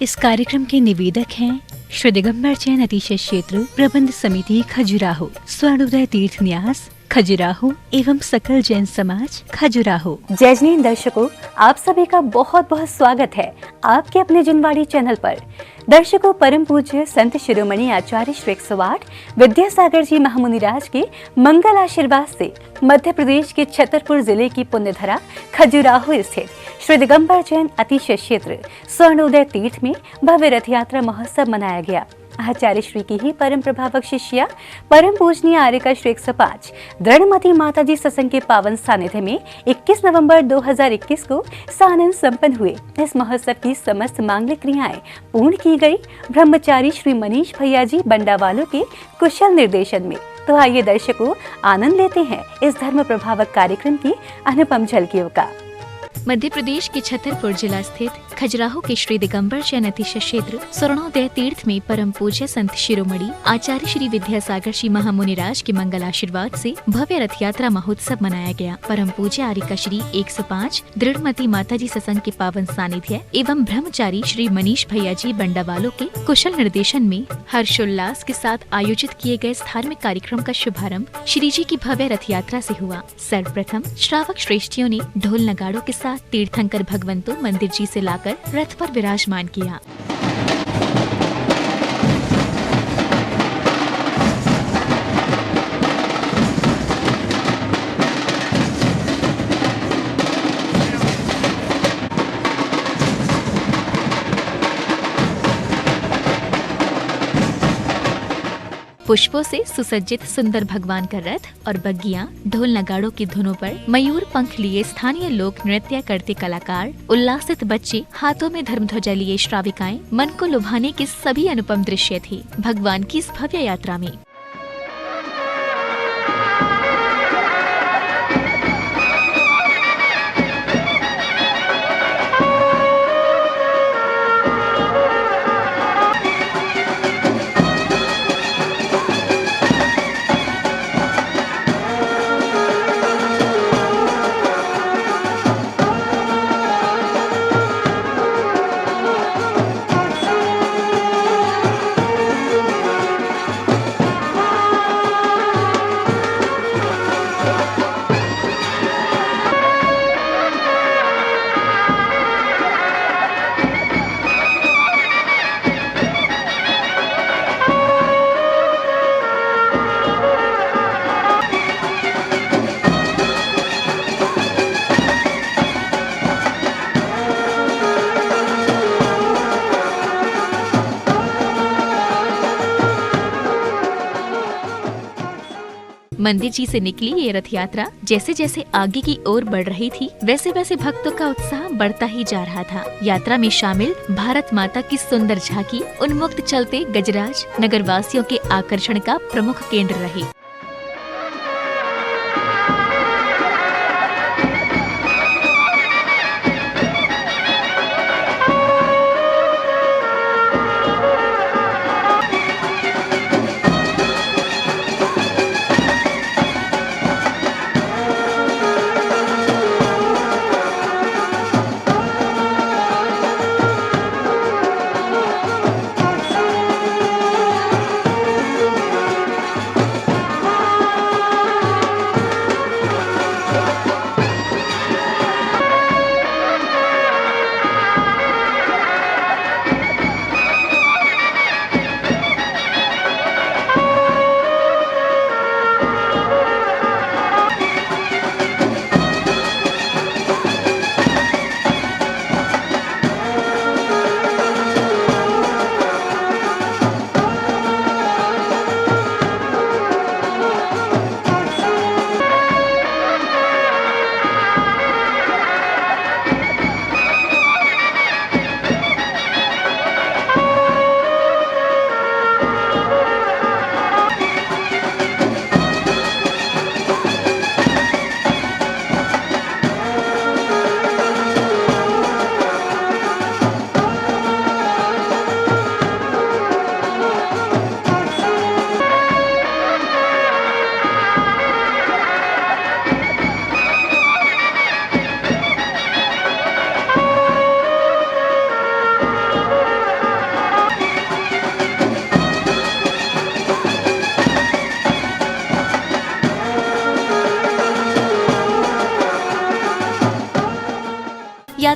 इस कार्यक्रम के निवेदक हैं श्री दिगंबर जैन अतिशय क्षेत्र प्रबंध समिति खजुराहो, स्वर्णोदय तीर्थ न्यास खजुराहो एवं सकल जैन समाज खजुराहो। जय जैन दर्शकों, आप सभी का बहुत बहुत स्वागत है आपके अपने जिनवाड़ी चैनल पर। दर्शकों, परम पूज्य संत शिरोमणि आचार्य श्री 108 विद्यासागर जी महामुनिराज के मंगल आशीर्वाद से मध्य प्रदेश के छतरपुर जिले की पुण्यधरा खजुराहो स्थित श्री दिगंबर जैन अतिशय क्षेत्र स्वर्णोदय तीर्थ में भव्य रथ यात्रा महोत्सव मनाया गया। आचार्य श्री की ही परम प्रभावक शिष्या परम पूजनीय आर्यका श्री 105 दृढ़मती माता जी सत्संग के पावन सानिध्य में 21 नवंबर 2021 को सानंद संपन्न हुए। इस महोत्सव की समस्त मांगलिक क्रियाएं पूर्ण की गई। ब्रह्मचारी श्री मनीष भैया जी बंडावालों के कुशल निर्देशन में। तो आइए दर्शकों, आनंद लेते हैं इस धर्म प्रभावक कार्यक्रम की अनुपम झलकियों का। मध्य प्रदेश के छतरपुर जिला स्थित खजुराहो के श्री दिगंबर जैन अतिशय क्षेत्र स्वर्णोदय तीर्थ में परम पूज्य संत शिरोमणि आचार्य श्री विद्यासागर जी महामुनिराज के मंगल आशीर्वाद से भव्य रथ यात्रा महोत्सव मनाया गया। परम पूज्य आर्यका श्री 105 दृढ़मती माता जी सत्संग के पावन सानिध्य एवं ब्रह्मचारी श्री मनीष भैया जी बंडावालों के कुशल निर्देशन में हर्षोल्लास के साथ आयोजित किए गए इस धार्मिक कार्यक्रम का शुभारंभ श्री जी की भव्य रथ यात्रा से हुआ। सर्वप्रथम श्रावक श्रेष्ठियों ने ढोल नगाड़ों के साथ तीर्थंकर भगवंतों मंदिर जी से लाकर रथ पर विराजमान किया। पुष्पों से सुसज्जित सुंदर भगवान का रथ और बग्गियां, ढोल नगाड़ों की धुनों पर मयूर पंख लिए स्थानीय लोक नृत्य करते कलाकार, उल्लासित बच्चे, हाथों में धर्मध्वजा लिए श्राविकाएं, मन को लुभाने के सभी अनुपम दृश्य थे भगवान की इस भव्य यात्रा में। मंदिर जी से निकली ये रथ यात्रा जैसे जैसे आगे की ओर बढ़ रही थी, वैसे वैसे भक्तों का उत्साह बढ़ता ही जा रहा था। यात्रा में शामिल भारत माता की सुंदर झांकी, उन्मुक्त चलते गजराज नगरवासियों के आकर्षण का प्रमुख केंद्र रहे।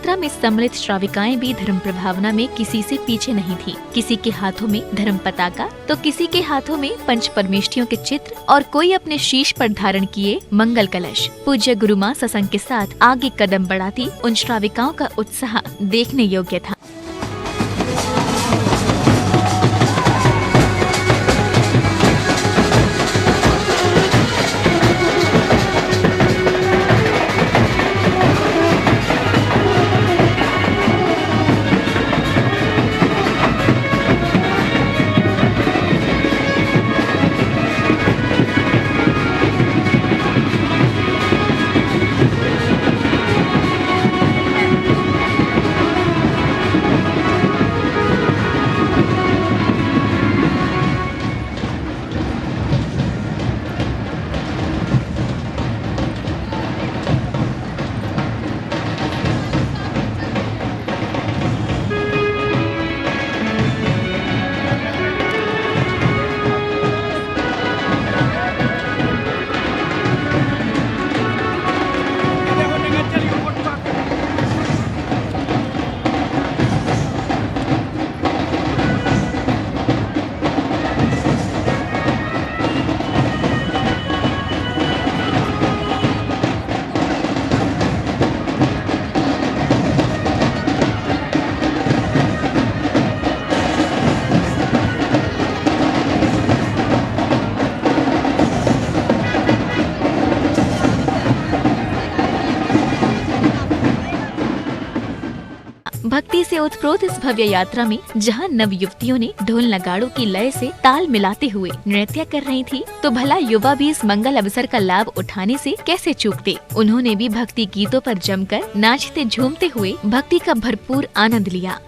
यात्रा में सम्मिलित श्राविकाएं भी धर्म प्रभावना में किसी से पीछे नहीं थी। किसी के हाथों में धर्म पताका तो किसी के हाथों में पंच परमेष्ठियों के चित्र और कोई अपने शीश पर धारण किए मंगल कलश। पूज्य गुरु मां सत्संग के साथ आगे कदम बढ़ाती उन श्राविकाओं का उत्साह देखने योग्य था। भक्ति से ओतप्रोत इस भव्य यात्रा में जहां नव युवतियों ने ढोल नगाड़ों की लय से ताल मिलाते हुए नृत्य कर रही थी, तो भला युवा भी इस मंगल अवसर का लाभ उठाने से कैसे चूकते। उन्होंने भी भक्ति गीतों पर जमकर नाचते झूमते हुए भक्ति का भरपूर आनंद लिया।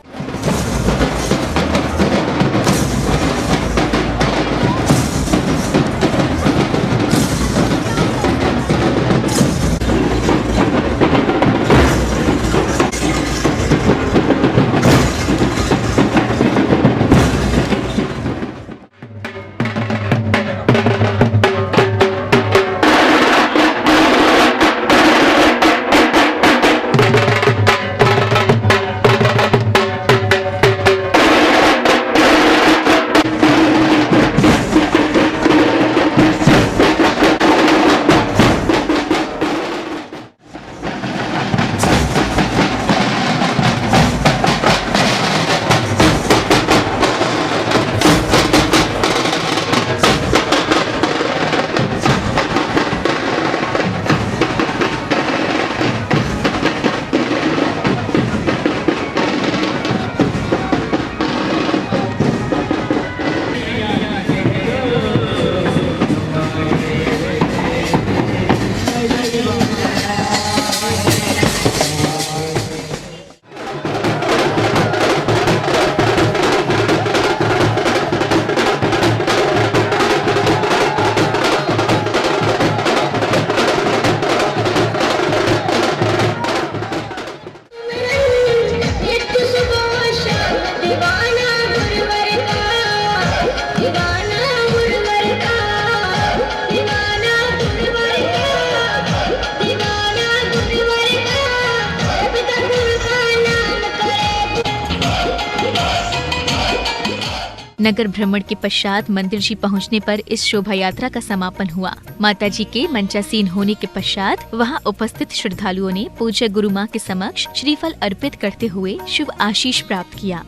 नगर भ्रमण के पश्चात मंदिर जी पहुंचने पर इस शोभा यात्रा का समापन हुआ। माता जी के मंचासीन होने के पश्चात वहां उपस्थित श्रद्धालुओं ने पूज्य गुरु मां के समक्ष श्रीफल अर्पित करते हुए शुभ आशीष प्राप्त किया।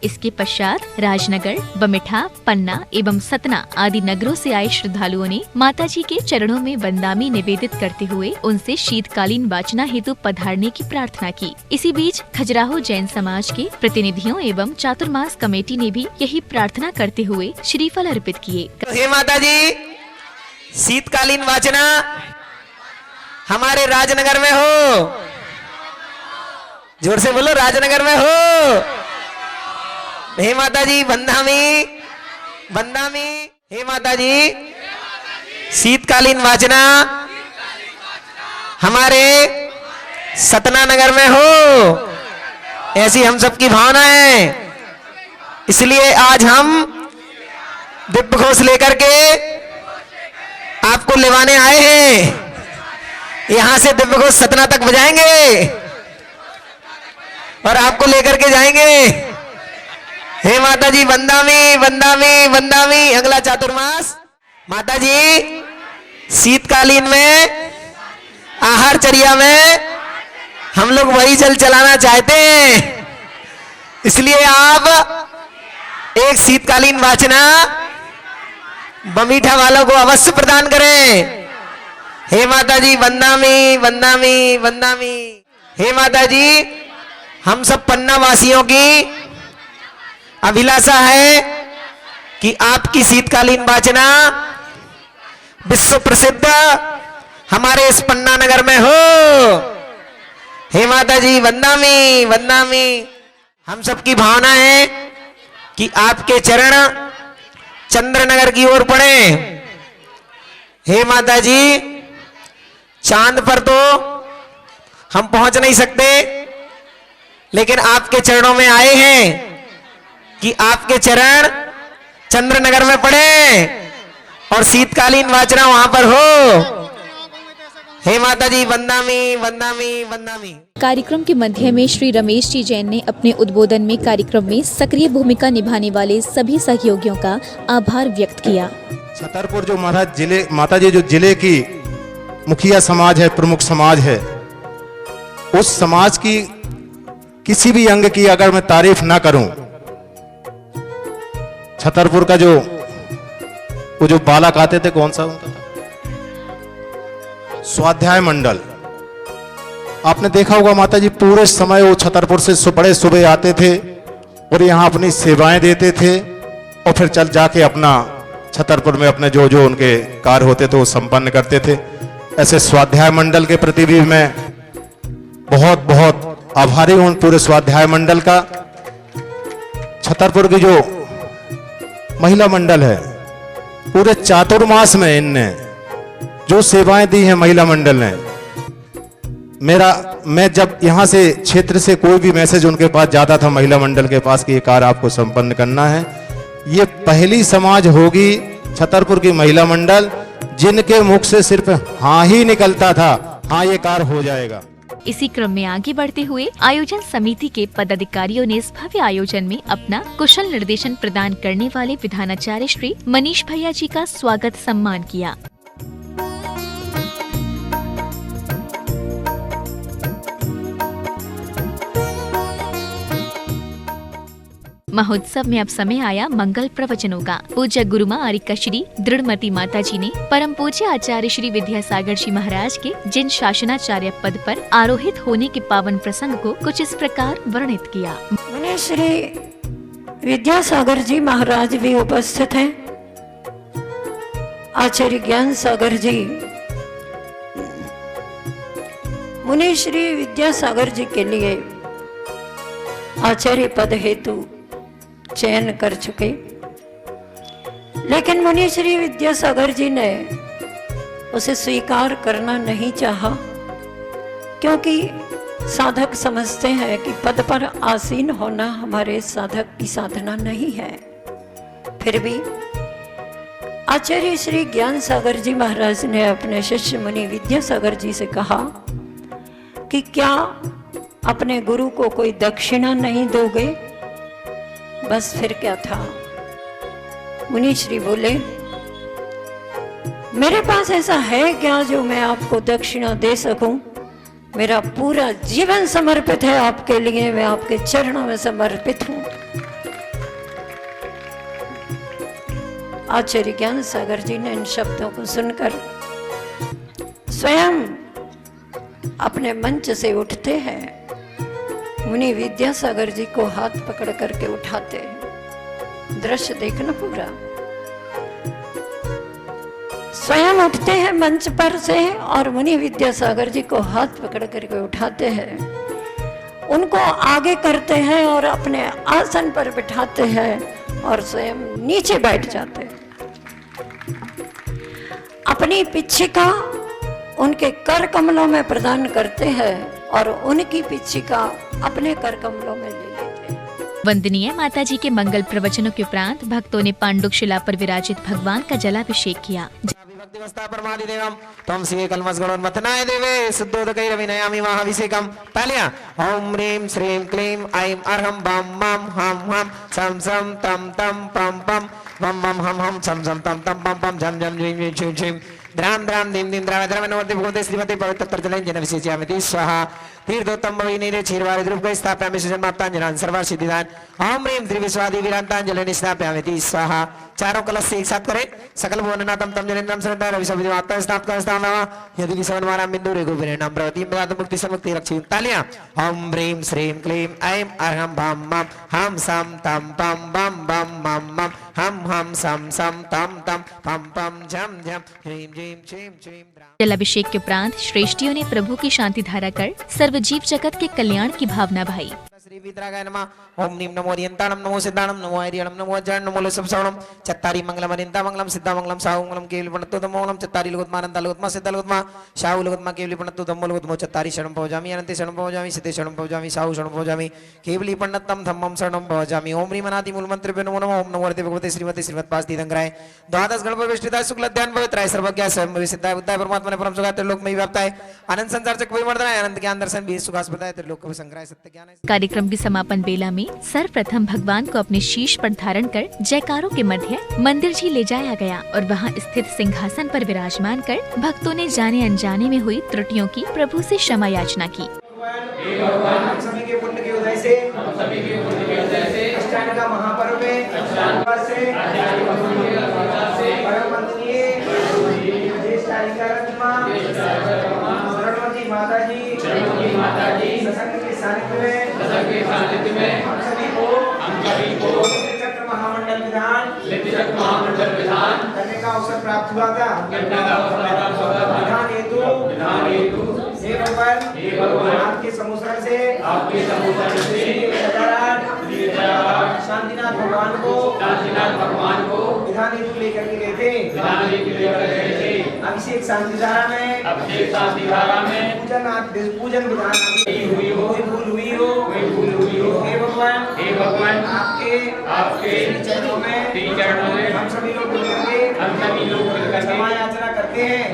इसके पश्चात राजनगर, बमिठा, पन्ना एवं सतना आदि नगरों से आए श्रद्धालुओं ने माताजी के चरणों में वंदामी निवेदित करते हुए उनसे शीतकालीन वाचना हेतु पधारने की प्रार्थना की। इसी बीच खजुराहो जैन समाज के प्रतिनिधियों एवं चातुर्मास कमेटी ने भी यही प्रार्थना करते हुए श्रीफल अर्पित किए। हे माताजी, शीतकालीन वाचना हमारे राजनगर में हो। जोर से बोलो, राजनगर में हो। हे माताजी, वंदामी वंदामी। हे माताजी, शीतकालीन वाचना हमारे सतना नगर में हो, ऐसी हम सबकी भावना है। इसलिए आज हम दिव्य घोष लेकर के आपको लेवाने आए हैं। यहां से दिव्य घोष सतना तक बजाएंगे और आपको लेकर के जाएंगे। हे माताजी, वंदामी वंदामी वंदामी। अगला चातुर्मास माताजी, शीतकालीन में आहारचर्या में हम लोग वही जल चलाना चाहते हैं। इसलिए आप एक शीतकालीन वाचना बमीठा वालों को अवश्य प्रदान करें। हे माताजी, वंदामी वंदामी वंदामी। हे माताजी, हम सब पन्ना वासियों की अभिलाषा है कि आपकी शीतकालीन वाचना विश्व प्रसिद्ध हमारे इस पन्ना नगर में हो। हे माताजी, वंदामी वंदामी। हम सबकी भावना है कि आपके चरण चंद्रनगर की ओर पड़े। हे माताजी, चांद पर तो हम पहुंच नहीं सकते, लेकिन आपके चरणों में आए हैं कि आपके चरण चंद्रनगर में पड़े और शीतकालीन वाचना वहां पर हो। हे माताजी, वंदामी वंदामी वंदामी। कार्यक्रम के मध्य में श्री रमेश जी जैन ने अपने उद्बोधन में कार्यक्रम में सक्रिय भूमिका निभाने वाले सभी सहयोगियों का आभार व्यक्त किया। छतरपुर जो माताजी जो जिले की मुखिया समाज है, प्रमुख समाज है, उस समाज की किसी भी अंग की अगर मैं तारीफ ना करूं, छतरपुर का वो जो बालक आते थे, कौन सा उनका था, स्वाध्याय मंडल, आपने देखा होगा माताजी पूरे समय वो छतरपुर से बड़े सुबह आते थे और यहाँ अपनी सेवाएं देते थे और फिर चल जाके अपना छतरपुर में अपने जो उनके कार्य होते थे वो संपन्न करते थे। ऐसे स्वाध्याय मंडल के प्रति भी मैं बहुत बहुत आभारी हूं, पूरे स्वाध्याय मंडल का। छतरपुर की जो महिला मंडल है, पूरे चातुर्मास में इनने जो सेवाएं दी हैं महिला मंडल ने, मैं जब यहां से क्षेत्र से कोई भी मैसेज उनके पास जाता था महिला मंडल के पास कि ये कार्य आपको संपन्न करना है, ये पहली समाज होगी छतरपुर की महिला मंडल जिनके मुख से सिर्फ हाँ ही निकलता था, हाँ ये कार्य हो जाएगा। इसी क्रम में आगे बढ़ते हुए आयोजन समिति के पदाधिकारियों ने इस भव्य आयोजन में अपना कुशल निर्देशन प्रदान करने वाले विधानाचार्य श्री मनीष भैया जी का स्वागत सम्मान किया। महोत्सव में अब समय आया मंगल प्रवचनों का। पूज्य गुरुमा आरिकश्री दृढ़मती माता जी ने परम पूज्य आचार्य श्री विद्यासागर जी महाराज के जिन शासनाचार्य पद पर आरोहित होने के पावन प्रसंग को कुछ इस प्रकार वर्णित किया। मुनि श्री विद्यासागर जी महाराज भी उपस्थित हैं। आचार्य ज्ञान सागर जी मुनि श्री विद्यासागर जी के लिए आचार्य पद हेतु चयन कर चुके, लेकिन मुनि श्री विद्यासागर जी ने उसे स्वीकार करना नहीं चाहा, क्योंकि साधक समझते हैं कि पद पर आसीन होना हमारे साधक की साधना नहीं है। फिर भी आचार्य श्री ज्ञान सागर जी महाराज ने अपने शिष्य मुनि विद्यासागर जी से कहा कि क्या अपने गुरु को कोई दक्षिणा नहीं दोगे? बस फिर क्या था। मुनि श्री बोले, मेरे पास ऐसा है क्या जो मैं आपको दक्षिणा दे सकूं? मेरा पूरा जीवन समर्पित है आपके लिए, मैं आपके चरणों में समर्पित हूं। आचार्य ज्ञान सागर जी ने इन शब्दों को सुनकर स्वयं अपने मंच से उठते हैं, मुनि विद्यासागर जी को हाथ पकड़ करके उठाते हैं। दृश्य देखना पूरा, स्वयं उठते हैं मंच पर से और मुनि विद्यासागर जी को हाथ पकड़ करके उठाते हैं, उनको आगे करते हैं और अपने आसन पर बिठाते हैं और स्वयं नीचे बैठ जाते हैं। अपनी पिच्छिका उनके कर कमलों में प्रदान करते हैं और उनकी पिच्छिका अपने कर कमलों में ले लेते हैं। वंदनीय माताजी के मंगल प्रवचनों के उपरांत भक्तों ने पांडुक शिला पर विराजित भगवान का जलाभिषेक किया। भक्तिवस्ता परमादिदेवं त्वं श्री कल्मषगुणोन्मथनाय देवे शुद्धोदकैरविनयामि महाभिषेकं। पहले ओम ह्रीं श्रीं क्लीं ऐं अर्हं बम मम हम हम सम सम तम तम पम पम वम वम हम हम सम सम तम तम पम पम झम झम झीं झीं छीं छीं द्राम द्राम दीम दीम द्राम द्राम नमोते भगवते श्रीमते पवित्र तर्जलेन जन विशेषयामिति स्वाहा। तीर्थोत्तम भविनीरे क्षीरवारि द्रुपकै स्थापयामि सुजन्माप्ताञ्जनान् सर्वासिद्धिदान। ओम ह्रीं त्रिविश्वादि विरान्ताञ्जलिं स्थापयामिति स्वाहा। चारों कलश से एक साथ करें। सकल भुवननाथं तम जनेन्द्रं शरण्यं रविशब्दमात्मा स्थापका स्थापना यदि विसवनमानां बिन्दु रेगो विरेणां प्रवतीं प्रदातु मुक्ति सन्मुक्ति रक्षिं। तालियां। ओम ह्रीं श्रीं क्लीं ऐं अर्हं भम मम हम सम तम पम बम बम मम मम हम सम सम तम तम पम पम झम झम ह्रीं ह्रीं छीं छीं। जलाभिषेक के उपरांत श्रेष्ठियों ने प्रभु की शांति धारा कर सर्वजीव जगत के कल्याण की भावना भाई। श्री वीतरागाय नमः। ओम नीम नमो दियंताणं नमो सिद्धाणं नमो हरियणं नमो अज्ञानं नमो लसवसवणं चत्तारि मंगलम अनिंता मंगलम सिद्धा मंगलम साहु मंगलम केवली प्रणतो मंगलम चत्तारि लोकत्मा अनंता लोकत्मा सिद्धा लोकत्मा साहु लोकत्मा केवली प्रणतो धम्मो लोकत्मो चत्तारि शरणं भवजामि अनंते शरणं भवजामि सिद्धे शरणं भवजामि साहु शरणं भवजामि केवली प्रणतं धम्मं शरणं भवजामि। ओम ह्रीं अनादि मूल मंत्रेभ्यो नमो नमः। ओम नमो हरते भगवते श्रीमते श्रीमत्पादतीर्थंकराय द्वादश गणपतिष्ठिताय शुक्ल ध्यान पवित्राय सर्वज्ञाय स्वयं सिद्धाय बुद्धाय परमात्मने परम सुखाय त्रिलोकमयी व्याप्ताय अनंत संसार चक्र परिवर्तनाय अनंत ज्ञान दर्शन भी सुखास्पदाय त्रिलोक संग्रहाय सत्य ज्ञान। कार्यक्रम की समापन बेला में सर्वप्रथम भगवान को अपने शीश पर धारण कर जयकारों के मध्य मंदिर जी ले जाया गया और वहां स्थित सिंहासन पर विराजमान कर भक्तों ने जाने अनजाने में हुई त्रुटियों की प्रभु से क्षमा याचना की। हम सभी के पुण्य के उदय से अष्टांग का महापर्व में परम वंदनीय सरस्वती माता जी सत्संग के सानिध्य में हम सभी को चक्र महामंडल विधान करने का अवसर प्राप्त हुआ था। विधान हेतु हे भगवान आपके समुद्र से शांतिनाथ भगवान को विधान हेतु लेकर के गए थे। अभिषेक शांति धारा में पूजन विधान हुई हो। हे भगवान आपके चरणों में हम सभी लोग क्षमा याचना करते हैं।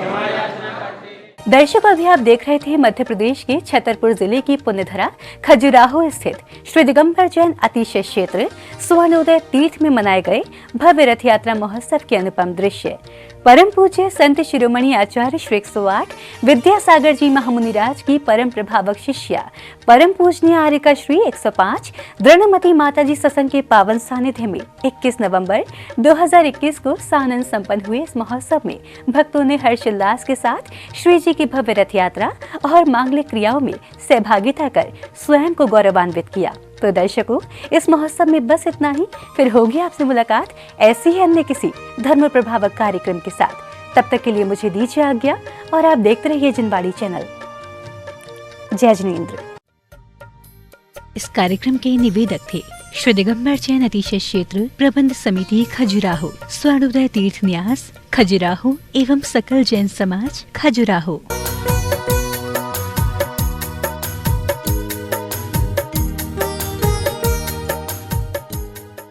दर्शकों, अभी आप देख रहे थे मध्य प्रदेश के छतरपुर जिले की पुण्यधरा खजुराहो स्थित श्री दिगंबर जैन अतिशय क्षेत्र स्वर्णोदय तीर्थ में मनाए गए भव्य रथ यात्रा महोत्सव के अनुपम दृश्य। परम पूज्य संत शिरोमणि आचार्य श्री 108 विद्यासागर जी महामुनिराज की परम प्रभावक शिष्या परम पूजनीय आर्यका श्री 105 द्रणमती माता जी सत्संग के पावन सानिध्य में 21 नवंबर 2021 को सानंद संपन्न हुए इस महोत्सव में भक्तों ने हर्षोल्लास के साथ श्री जी की भव्य रथ यात्रा और मांगलिक क्रियाओं में सहभागिता कर स्वयं को गौरवान्वित किया। तो दर्शकों, इस महोत्सव में बस इतना ही। फिर होगी आपसे मुलाकात ऐसी ही अन्य किसी धर्म प्रभावक कार्यक्रम के साथ। तब तक के लिए मुझे दीजिए आज्ञा और आप देखते रहिए जिनवाड़ी चैनल। जय जिनेंद्र। इस कार्यक्रम के निवेदक थे श्री दिगंबर जैन अतिशय क्षेत्र प्रबंध समिति खजुराहो, स्वर्णोदय तीर्थ न्यास खजुराहो एवं सकल जैन समाज खजुराहो।